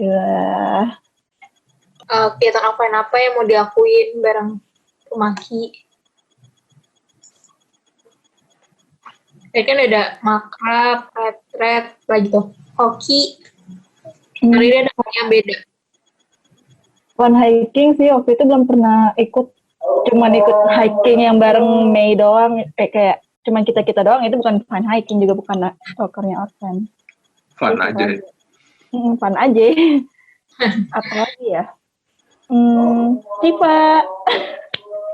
D: Kegiatan apa yang mau diakuin bareng Maki? Kan ada makrab, retret, lagi tuh hoki. Hari ini ada yang beda.
E: fun hiking sih waktu itu belum pernah ikut, cuman ikut hiking yang bareng Mei doang, kayak cuman kita doang, itu bukan fun hiking, juga bukan prokernya Orson.
F: Fun aja.
E: Fun aja. Apa lagi ya? Cipa.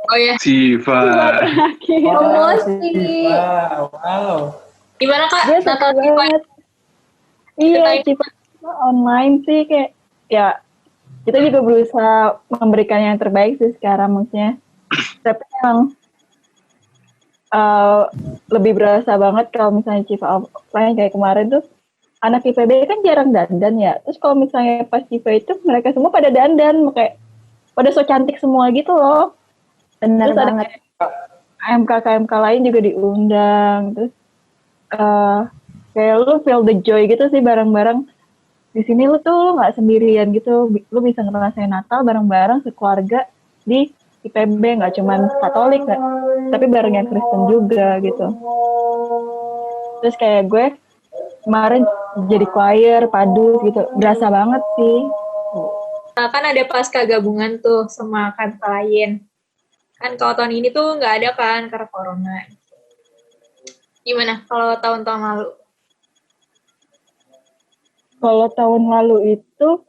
D: Oh ya,
F: Siva.
G: Promosi.
A: Wow.
D: gimana Kak?
E: Dia suka
D: Natal Cipa?
E: banget. Iya, Cipa online sih kayak ya kita juga berusaha memberikan yang terbaik sih sekarang maksudnya. Tapi emang lebih berasa banget kalau misalnya Cipa offline kayak kemarin tuh anak IPB kan jarang dandan ya. Terus kalau misalnya pas IPA itu mereka semua pada dandan, kayak pada so cantik semua gitu loh.
G: Bener
E: Terus ada
G: banget.
E: KMK lain juga diundang. Terus kayak lu feel the joy gitu sih bareng-bareng. Di sini lu tuh nggak sendirian gitu. Lu bisa ngerasain Natal bareng-bareng sekeluarga di IPB, nggak cuman Katolik, tapi bareng yang Kristen juga gitu. Terus kayak gue kemarin jadi choir, padus gitu. Berasa banget sih.
D: Kan ada pasca gabungan tuh sama KMK lain. Kan kalau tahun ini tuh nggak ada kan karena corona. Gimana kalau tahun-tahun lalu?
E: Kalau tahun lalu itu,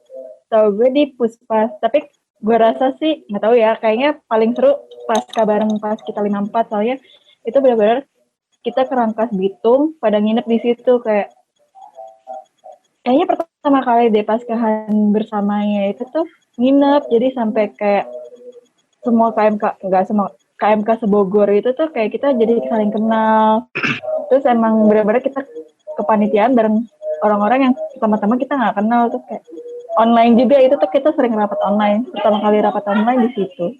E: tau gue di Puspas. Tapi gue rasa sih, nggak tahu ya, kayaknya paling seru pasca bareng pas kita 54. Soalnya itu benar-benar kita ke Rangkas Bitung, pada nginep di situ kayak kayaknya pertama kali deh paskahan bersamanya itu tuh nginep. Jadi sampai kayak semua KMK, enggak semua KMK sebogor itu tuh kayak kita jadi saling kenal. Terus emang benar-benar kita kepanitiaan bareng orang-orang yang pertama-tama kita nggak kenal tuh kayak online juga. Itu tuh kita sering rapat online. Pertama kali rapat online di situ.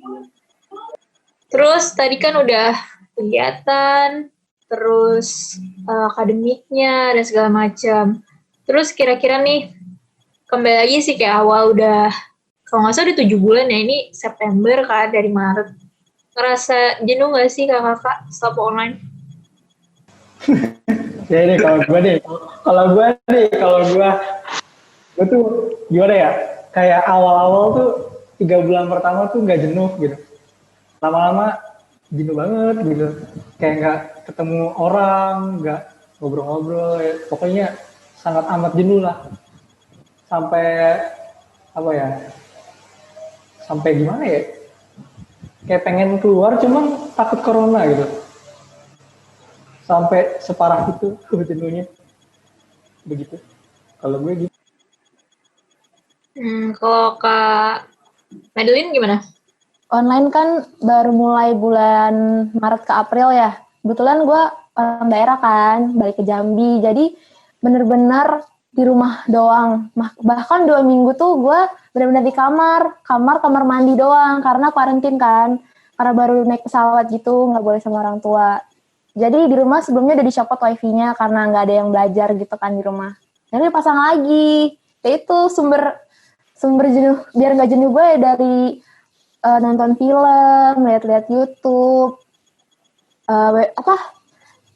D: Terus tadi kan udah kegiatan, terus akademiknya dan segala macam. Terus kira-kira nih kembali lagi sih kayak awal udah, kalau nggak salah udah 7 bulan ya, ini September kan dari Maret. Ngerasa jenuh nggak sih kakak setelah online?
A: Ya deh kalau gue tuh gimana ya, kayak awal-awal tuh 3 bulan pertama tuh nggak jenuh gitu, lama-lama jenuh banget gitu, kayak nggak ketemu orang, nggak ngobrol-ngobrol ya. Pokoknya sangat amat jenuh lah, sampai apa ya, sampai gimana ya, kayak pengen keluar cuman takut corona gitu. Sampai separah itu jenuhnya. Begitu. Kalau gue gitu.
D: Kalau Kak Madeline gimana?
G: Online kan baru mulai bulan Maret ke April ya. Kebetulan gue orang daerah kan, balik ke Jambi. Jadi bener-bener di rumah doang. Bahkan 2 minggu tuh gue bener-bener di kamar mandi doang. Karena karantin kan. Karena baru naik pesawat gitu, nggak boleh sama orang tua. Jadi di rumah sebelumnya udah dicopot wifi-nya karena nggak ada yang belajar gitu kan di rumah. Jadi pasang lagi. Ya itu sumber jenuh, biar nggak jenuh gue ya dari nonton film, lihat-lihat YouTube,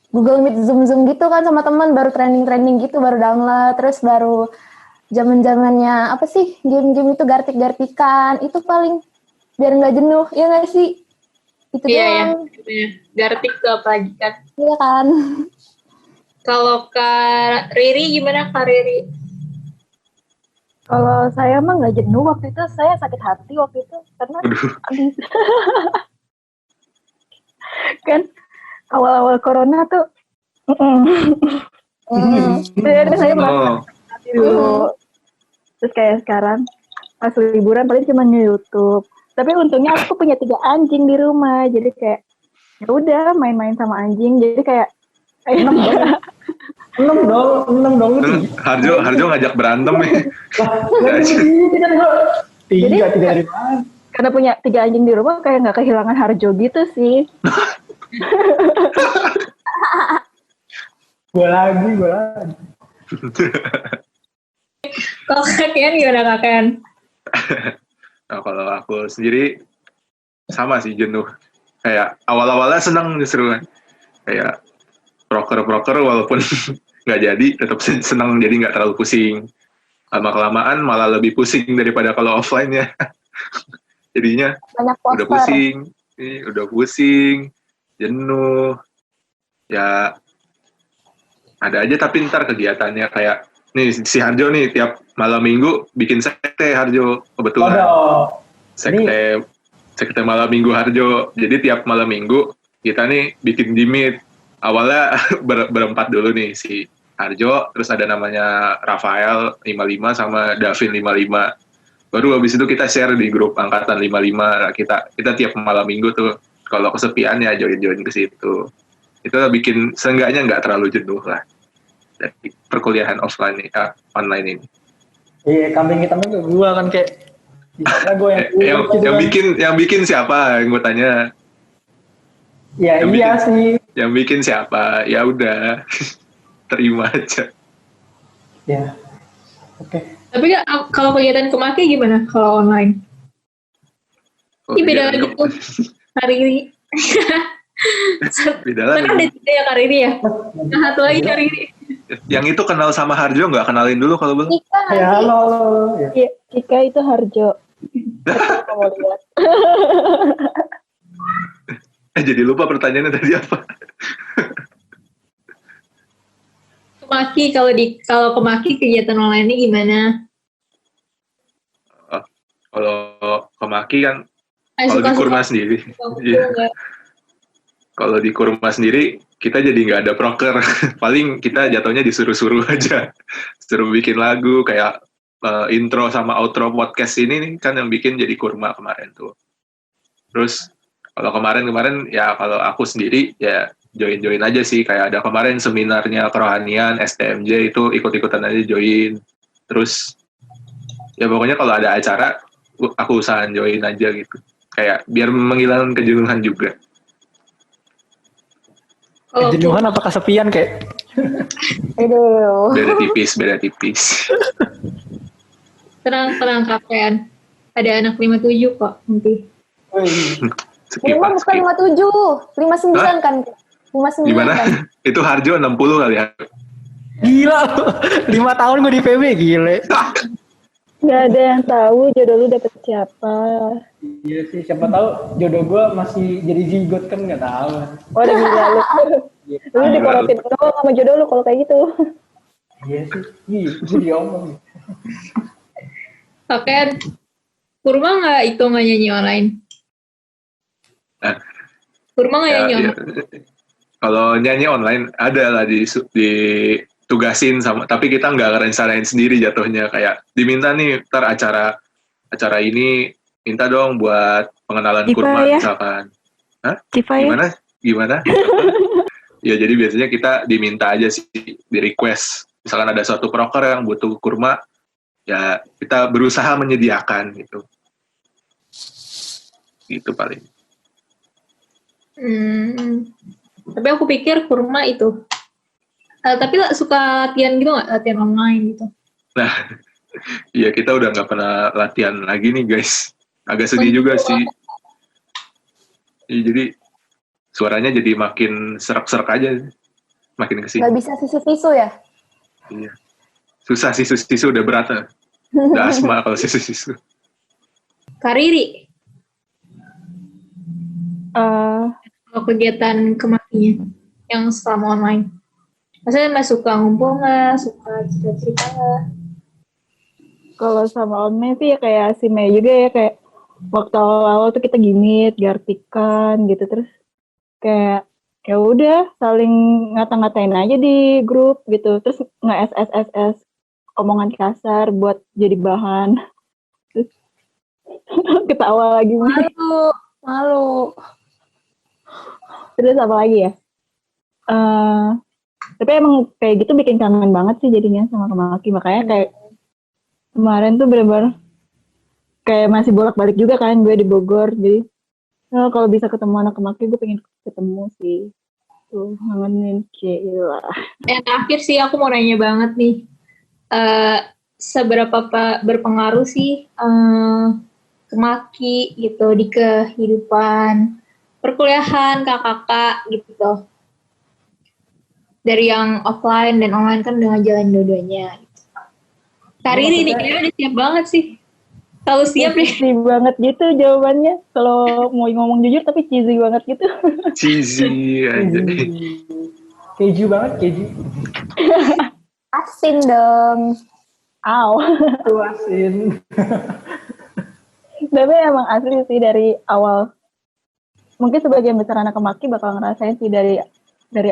G: Google Meet, Zoom gitu kan sama teman, baru trending gitu, baru download, terus baru zaman-zamannya apa sih, game-game itu gartik-gartikan, itu paling biar nggak jenuh, ya nggak sih? Itu doang.
D: Iya. Gartik tuh apalagi kan.
G: Iya kan.
D: Kalau Kak Riri gimana Kak Riri?
E: Kalau saya mah nggak jenuh waktu itu, saya sakit hati waktu itu karena abis kan awal-awal corona tuh. Jadi saya sakit hati dulu. Terus kayak sekarang pas liburan paling cuma nge-YouTube. Tapi untungnya aku punya 3 anjing di rumah, jadi kayak ya udah main-main sama anjing. Jadi kayak
A: 6 dong.
F: Harjo ngajak berantem ya.
A: Tiga dari mana?
E: Karena punya 3 anjing di rumah kayak nggak kehilangan Harjo gitu sih.
A: Gue lagi.
D: Kalau Kak Kian gimana Kak Kian?
F: Nah, kalau aku sendiri sama sih jenuh. Kayak awal-awalnya senang justru kan. Kayak proker walaupun nggak jadi, tetap senang jadi nggak terlalu pusing. Lama-kelamaan malah lebih pusing daripada kalau offline ya. Jadinya
G: Banyak poster.
F: udah pusing, jenuh. Ya ada aja tapi ntar kegiatannya kayak nih si Harjo nih tiap malam minggu bikin sekte Harjo kebetulan. Sekte malam minggu Harjo. Jadi tiap malam minggu kita nih bikin Jimit. Awalnya berempat dulu nih si Harjo, terus ada namanya Rafael 55 sama Davin 55. Baru habis itu kita share di grup angkatan 55. Nah, kita tiap malam minggu tuh kalau kesepian ya join ke situ. Itu bikin seenggaknya nggak terlalu jenuh lah. dari perkuliahan offline ini, online ini?
A: Iya, kambing hitamnya ke gua kan kayak gimana gua yang
F: yang,
A: gitu
F: yang
A: kan.
F: bikin siapa? Yang gue tanya.
A: Ya
F: yang
A: iya sih.
F: Yang bikin siapa? Ya udah, terima aja.
A: Ya. Oke.
D: Tapi kalau kegiatan kemaki gimana kalau online? Ini beda lagi tuh hari ini.
F: Beda
D: Kan ada
F: lagi.
D: juga ya hari ini ya. Nah, satu lagi hari ini.
F: Yang itu kenal sama Harjo nggak? Kenalin dulu kalau belum.
G: Ika
A: Ya
G: nanti
A: halo. Ya.
E: Iya, Ika itu Harjo. Kamu lihat.
F: Jadi lupa pertanyaannya tadi apa.
D: Kemaki kalau kemaki kegiatan online ini gimana?
F: Kalau kemaki kan,
D: Ay,
F: kalau di
D: suka-suka
F: kurma sendiri. Iya.
D: enggak?
F: Kalau di kurma sendiri, kita jadi nggak ada proker. Paling kita jatuhnya disuruh-suruh aja. Suruh bikin lagu, kayak intro sama outro podcast ini nih, kan yang bikin jadi kurma kemarin tuh. Terus, kalau kemarin ya kalau aku sendiri, ya join-join aja sih. Kayak ada kemarin seminarnya kerohanian, STMJ, itu ikut-ikutan aja join. Terus, ya pokoknya kalau ada acara, aku usahain join aja gitu. Kayak biar menghilangkan kejenuhan juga.
D: Kalau
A: Jenuhan apa kesepian kayak?
G: aduh.
F: Beda tipis.
D: tenang kapean. Ada anak 57 kok nanti.
G: Lima bukan 57, 59 kan? 59
F: Gimana?
G: kan?
F: Itu Harjo 60 kali ya.
A: Gila lu. 5 tahun gue di PB gile.
E: Nggak ada yang tahu jodoh lu dapet siapa.
A: Iya sih, siapa tahu jodoh gue masih jadi zigot kan nggak tahu.
E: Oh, udah gila lu. Lu diporotin doang sama jodoh lu kalau kayak gitu.
A: Iya sih, iya, gue diomong.
D: Kapean, kurma nggak nyanyi online? Kurma nggak nyanyi online?
F: Kalau nyanyi online ada lah ditugasin sama, tapi kita nggak ngerencanain sendiri jatuhnya. Kayak diminta nih ntar acara ini minta dong buat pengenalan
E: Cipa
F: kurma
E: ya?
F: misalkan. Hah?
E: Cipa ya?
F: Gimana? Ya jadi biasanya kita diminta aja sih, di request. Misalkan ada suatu proker yang butuh kurma, ya kita berusaha menyediakan gitu. Gitu paling.
D: Tapi aku pikir kurma itu. Tapi suka latihan gitu nggak? Latihan online gitu.
F: Nah, iya kita udah nggak pernah latihan lagi nih guys. Agak sedih juga sih. Iya, jadi suaranya jadi makin serak-serak aja. Makin kesini.
G: Gak bisa sisu-sisu ya?
F: Iya. Susah sih, sisu udah berat. Udah asma kalau sisu.
D: Kariri, kalau kegiatan kemakinya yang selama online. Maksudnya Mbak suka ngumpul nggak? Suka cerita-cerita nggak?
E: Kalau sama online sih ya kayak si Mei juga ya, kayak waktu awal-awal tuh kita gimit, gartikan gitu, terus kayak ya udah saling ngata-ngatain aja di grup gitu, terus nge-SS omongan kasar buat jadi bahan, terus ketawa lagi.
G: Malu.
E: Terus apa lagi ya? Tapi emang kayak gitu bikin kangen banget sih jadinya sama Kemaki, makanya kayak kemarin tuh bener-bener kayak masih bolak-balik juga kan gue di Bogor, jadi kalau bisa ketemu anak Kemaki gue pengen ketemu sih. Tuh ngangenin gila.
D: Yang terakhir sih aku mau nanya banget nih, seberapa berpengaruh sih Kemaki gitu di kehidupan perkuliahan kakak-kakak gitu, dari yang offline dan online kan udah ngejalanin dua-duanya. Kariri nih kayaknya udah siap banget sih. Kalau siap nih.
E: Cheesy banget gitu jawabannya. Kalau mau ngomong jujur tapi cheesy banget gitu.
F: Cheesy aja.
A: Keju banget, keju.
G: Asin dong.
E: Aw.
A: Itu asin.
E: Tapi emang asli sih dari awal. Mungkin sebagian besar anak Kemaki bakal ngerasain sih dari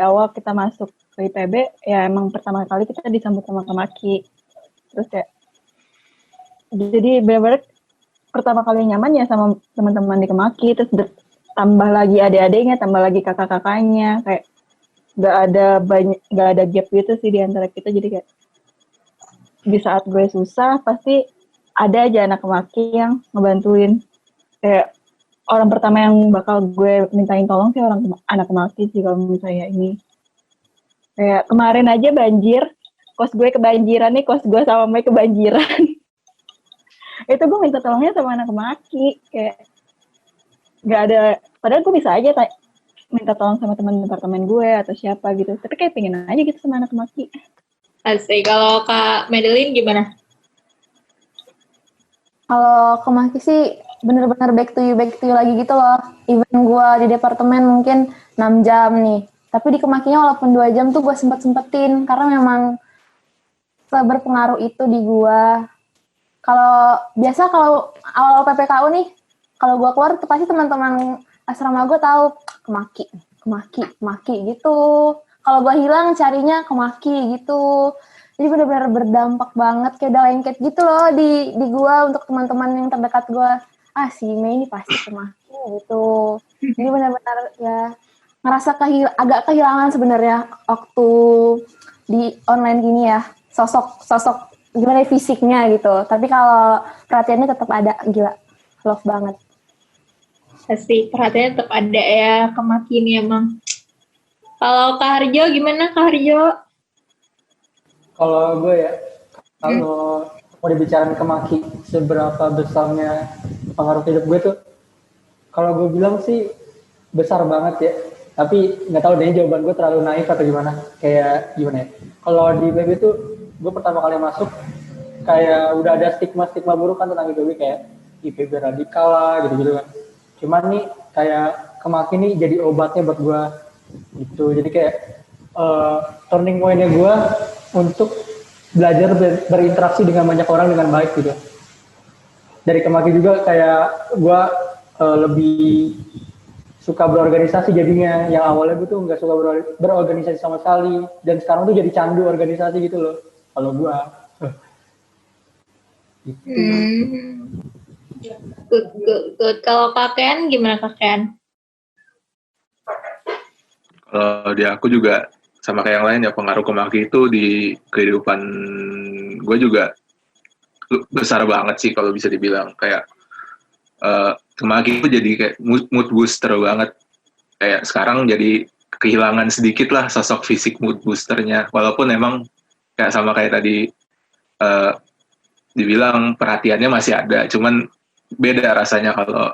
E: awal kita masuk ke IPB, ya emang pertama kali kita disambut sama Kemaki. Terus kayak jadi benar-benar pertama kali nyaman ya sama teman-teman di Kemaki, terus tambah lagi adik-adiknya, tambah lagi kakak-kakaknya, kayak nggak ada gap gitu sih di antara kita. Jadi kayak di saat gue susah pasti ada aja anak Kemaki yang ngebantuin. Kayak orang pertama yang bakal gue mintain tolong sih anak Kemaki sih kalau misalnya ini. Kayak kemarin aja banjir, kos gue kebanjiran nih, kos gue sama Mei kebanjiran. Itu gue minta tolongnya sama anak Kemaki. Kayak nggak ada, padahal gue bisa aja minta tolong sama teman departemen gue atau siapa gitu. Tapi kayak pengen aja gitu sama anak Kemaki.
D: Asik. Kalau Kak Madeline gimana?
G: Kalau Kemaki sih bener-bener back to you lagi gitu loh. Even gue di departemen mungkin 6 jam nih. Tapi di Kemakinya walaupun 2 jam tuh gue sempet-sempetin. Karena memang berpengaruh itu di gue. Kalau awal PPKU nih, kalau gue keluar tuh pasti teman-teman asrama gue tahu Kemaki gitu. Kalau gue hilang carinya Kemaki gitu. Jadi benar-benar berdampak banget, kayak udah lengket gitu loh di gue untuk teman-teman yang terdekat gue. Si Mei ini pasti Kemaki gitu. Jadi benar-benar ya ngerasa agak kehilangan sebenarnya waktu di online gini ya. Sosok gimana fisiknya gitu. Tapi kalau perhatiannya tetap ada, gila. Love banget.
D: Asik, perhatiannya tetap ada ya Kemaki ini emang. Kalau Kak Harjo gimana Kak Harjo?
A: Kalau gue ya, kalau mau dibicarain Kemaki seberapa besarnya pengaruh hidup gue tuh, kalau gue bilang sih besar banget ya. Tapi nggak tahu deh jawaban gue terlalu naif atau gimana. Kayak gimana ya? Kalau di IPB tuh, gue pertama kali masuk kayak udah ada stigma buruk kan tentang IPB, kayak IPB radikal lah gitu-gitu kan. Cuman nih kayak Kemaki nih jadi obatnya buat gue gitu. Jadi kayak turning point-nya gue untuk belajar berinteraksi dengan banyak orang dengan baik gitu. Dari Kemaki juga kayak gue lebih suka berorganisasi jadinya. Yang awalnya gue tuh nggak suka berorganisasi sama sekali, dan sekarang tuh jadi candu organisasi gitu loh kalau gue. Gitu.
D: Good. Kalau Kak Ken gimana Kak Ken?
F: Kalau di aku juga sama kayak yang lain ya, pengaruh Kemaki itu di kehidupan gue juga besar banget sih kalau bisa dibilang. Kayak Kemaki itu jadi kayak mood booster banget. Kayak sekarang jadi kehilangan sedikit lah sosok fisik mood boosternya. Walaupun emang kayak sama kayak tadi dibilang perhatiannya masih ada. Cuman beda rasanya kalau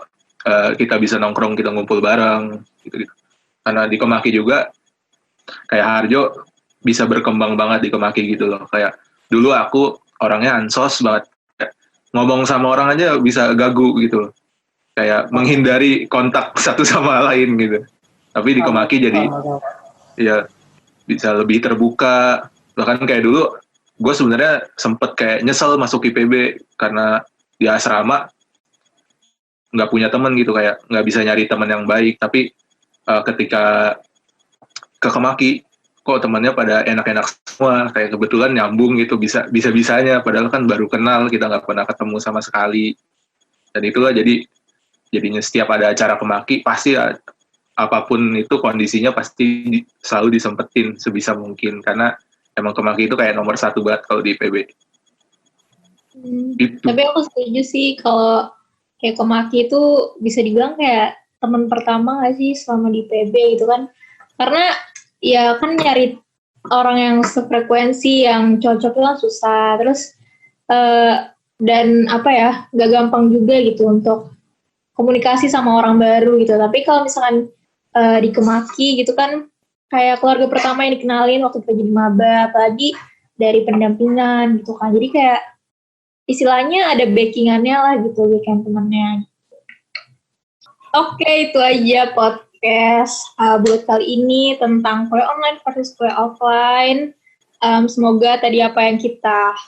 F: kita bisa nongkrong, kita ngumpul bareng gitu-gitu. Karena di Kemaki juga kayak Harjo bisa berkembang banget di Kemaki gitu loh. Kayak dulu aku orangnya ansos banget. Kayak ngomong sama orang aja bisa gagu gitu loh. Kayak menghindari kontak satu sama lain gitu. Tapi di Kemaki jadi ya bisa lebih terbuka. Bahkan kayak dulu gue sebenarnya sempet kayak nyesel masuk IPB karena di asrama nggak punya teman gitu, kayak nggak bisa nyari teman yang baik. Tapi ketika ke Kemaki kok temannya pada enak-enak semua, kayak kebetulan nyambung gitu, bisa-bisanya padahal kan baru kenal, kita nggak pernah ketemu sama sekali. Dan itulah jadinya setiap ada acara Kemaki pasti apapun itu kondisinya pasti selalu disempetin sebisa mungkin, karena emang Kemaki itu kayak nomor 1 banget kalau di IPB. Gitu.
D: Tapi aku setuju sih kalau kayak Kemaki itu bisa dibilang kayak teman pertama nggak sih selama di IPB gitu kan? Karena ya kan nyari orang yang sefrekuensi, yang cocoknya lah susah. Terus dan apa ya, nggak gampang juga gitu untuk komunikasi sama orang baru gitu. Tapi kalau misalkan di Kemaki gitu kan, kayak keluarga pertama yang dikenalin waktu kita jadi maba, apalagi dari pendampingan gitu kan. Jadi kayak istilahnya ada backingannya lah gitu, backing temennya. Oke, itu aja podcast buat kali ini tentang kuliah online versus kuliah offline. Semoga tadi apa yang kita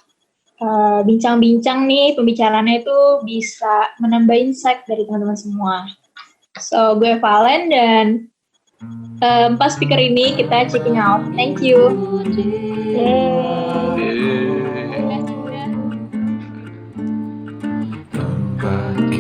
D: bincang-bincang nih, pembicaraannya itu bisa menambah insight dari teman-teman semua. So, gue Valen dan 4 speaker ini kita checking out. Thank you.
B: Tempat